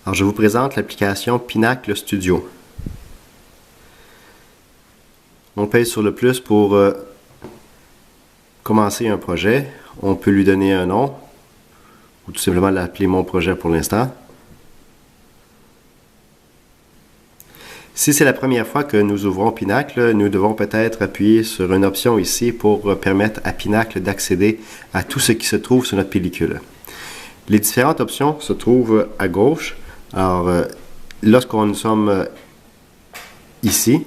Alors, je vous présente l'application Pinacle Studio. On pèse sur le plus pour commencer un projet. On peut lui donner un nom ou tout simplement l'appeler mon projet pour l'instant. Si c'est la première fois que nous ouvrons Pinacle, nous devons peut-être appuyer sur une option ici pour permettre à Pinacle d'accéder à tout ce qui se trouve sur notre pellicule. Les différentes options se trouvent à gauche. Alors, lorsqu'on nous sommes ici,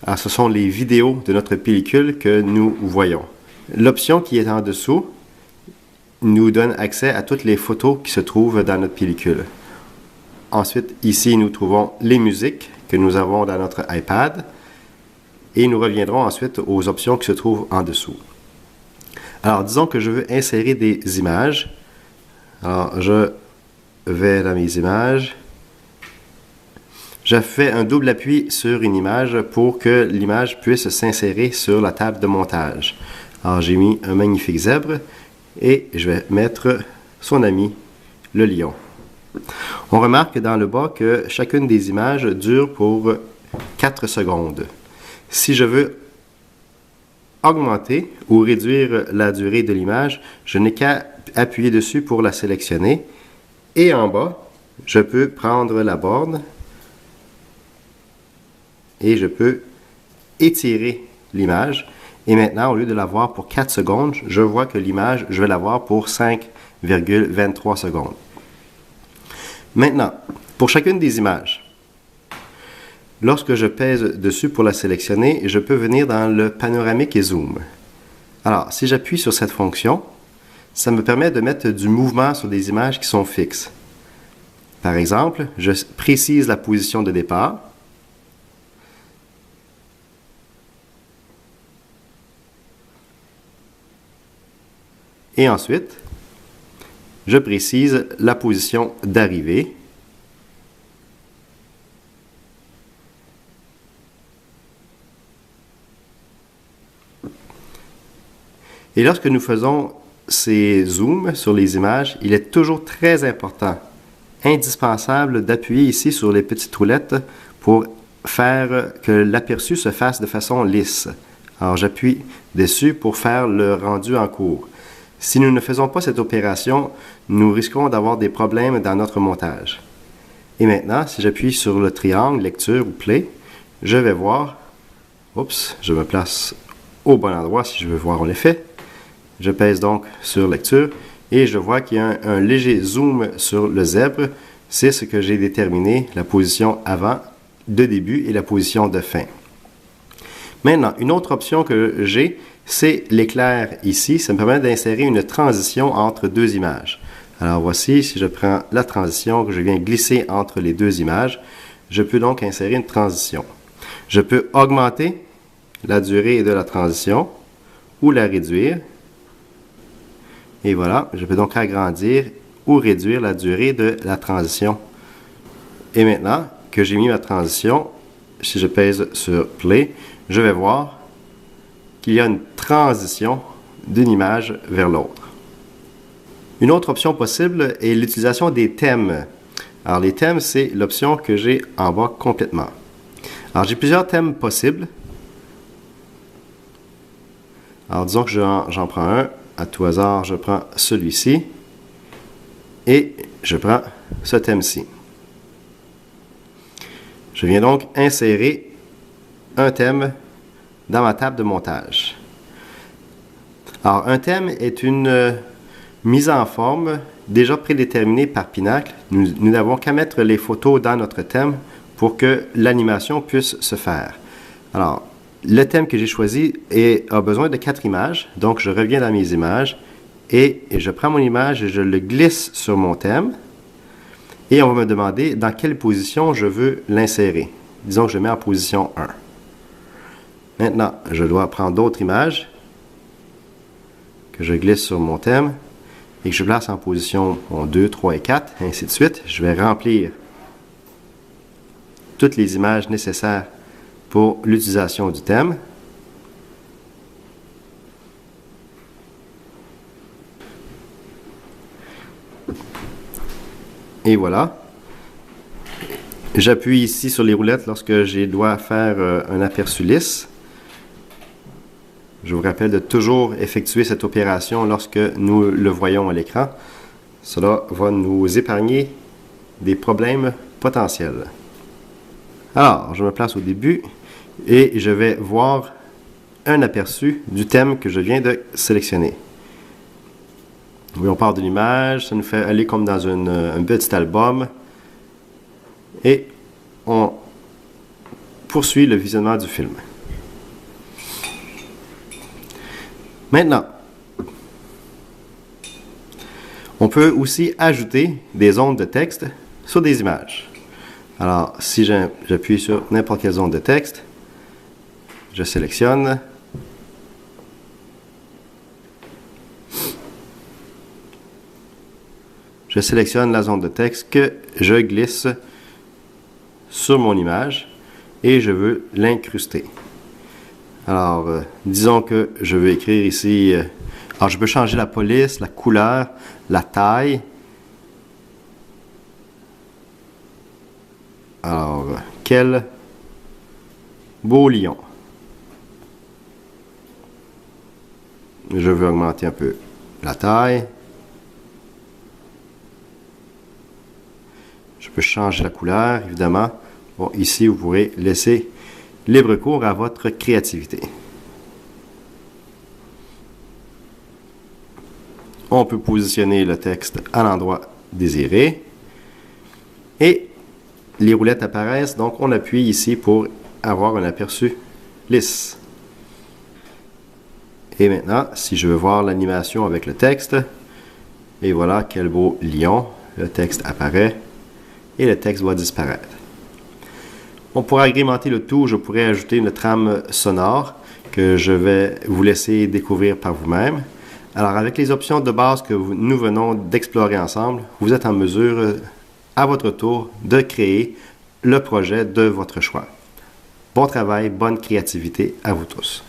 alors ce sont les vidéos de notre pellicule que nous voyons. L'option qui est en dessous nous donne accès à toutes les photos qui se trouvent dans notre pellicule. Ensuite, ici, nous trouvons les musiques que nous avons dans notre iPad et nous reviendrons ensuite aux options qui se trouvent en dessous. Alors, disons que je veux insérer des images. Alors, je vais dans mes images. Je fais un double appui sur une image pour que l'image puisse s'insérer sur la table de montage. Alors, j'ai mis un magnifique zèbre et je vais mettre son ami, le lion. On remarque dans le bas que chacune des images dure pour 4 secondes. Si je veux augmenter ou réduire la durée de l'image, je n'ai qu'à appuyer dessus pour la sélectionner. Et en bas, je peux prendre la borne et je peux étirer l'image. Et maintenant, au lieu de la voir pour 4 secondes, je vois que l'image, je vais la voir pour 5,23 secondes. Maintenant, pour chacune des images, lorsque je pèse dessus pour la sélectionner, je peux venir dans le panoramique et zoom. Alors, si j'appuie sur cette fonction, ça me permet de mettre du mouvement sur des images qui sont fixes. Par exemple, je précise la position de départ. Et ensuite, je précise la position d'arrivée. Et lorsque nous faisons ces zooms sur les images, il est toujours très important, indispensable d'appuyer ici sur les petites roulettes pour faire que l'aperçu se fasse de façon lisse. Alors j'appuie dessus pour faire le rendu en cours. Si nous ne faisons pas cette opération, nous risquons d'avoir des problèmes dans notre montage. Et maintenant, si j'appuie sur le triangle, lecture ou play, je vais voir, je me place au bon endroit si je veux voir l'effet. Je pèse donc sur lecture et je vois qu'il y a un léger zoom sur le zèbre. C'est ce que j'ai déterminé, la position avant, de début et la position de fin. Maintenant, une autre option que j'ai, c'est l'éclair ici. Ça me permet d'insérer une transition entre deux images. Alors voici, si je prends la transition que je viens glisser entre les deux images, je peux donc insérer une transition. Je peux augmenter la durée de la transition ou la réduire. Et voilà, je peux donc agrandir ou réduire la durée de la transition. Et maintenant que j'ai mis ma transition, si je pèse sur Play, je vais voir qu'il y a une transition d'une image vers l'autre. Une autre option possible est l'utilisation des thèmes. Alors les thèmes, c'est l'option que j'ai en bas complètement. Alors j'ai plusieurs thèmes possibles. Alors disons que j'en prends un. À tout hasard, je prends celui-ci et je prends ce thème-ci. Je viens donc insérer un thème dans ma table de montage. Alors, un thème est une mise en forme déjà prédéterminée par Pinacle. Nous n'avons qu'à mettre les photos dans notre thème pour que l'animation puisse se faire. Alors, le thème que j'ai choisi a besoin de 4 images. Donc, je reviens dans mes images et je prends mon image et je le glisse sur mon thème. Et on va me demander dans quelle position je veux l'insérer. Disons que je mets en position 1. Maintenant, je dois prendre d'autres images que je glisse sur mon thème et que je place en position 2, 3 et 4, et ainsi de suite. Je vais remplir toutes les images nécessaires pour l'utilisation du thème. Et voilà. J'appuie ici sur les roulettes lorsque je dois faire un aperçu lisse. Je vous rappelle de toujours effectuer cette opération lorsque nous le voyons à l'écran. Cela va nous épargner des problèmes potentiels. Alors, je me place au début et je vais voir un aperçu du thème que je viens de sélectionner. Oui, on part de l'image, ça nous fait aller comme dans un petit album et on poursuit le visionnement du film. Maintenant, on peut aussi ajouter des ondes de texte sur des images. Alors, si j'appuie sur n'importe quelle zone de texte, je sélectionne. Je sélectionne la zone de texte que je glisse sur mon image et je veux l'incruster. Alors, disons que je veux écrire ici, alors je peux changer la police, la couleur, la taille. Alors, quel beau lion. Je veux augmenter un peu la taille. Je peux changer la couleur, évidemment. Bon, ici, vous pourrez laisser libre cours à votre créativité. On peut positionner le texte à l'endroit désiré. Et les roulettes apparaissent, donc on appuie ici pour avoir un aperçu lisse. Et maintenant, si je veux voir l'animation avec le texte, et voilà quel beau lion, le texte apparaît et le texte va disparaître. On pourra agrémenter le tout, je pourrais ajouter une trame sonore que je vais vous laisser découvrir par vous-même. Alors avec les options de base que nous venons d'explorer ensemble, vous êtes en mesure à votre tour de créer le projet de votre choix. Bon travail, bonne créativité à vous tous.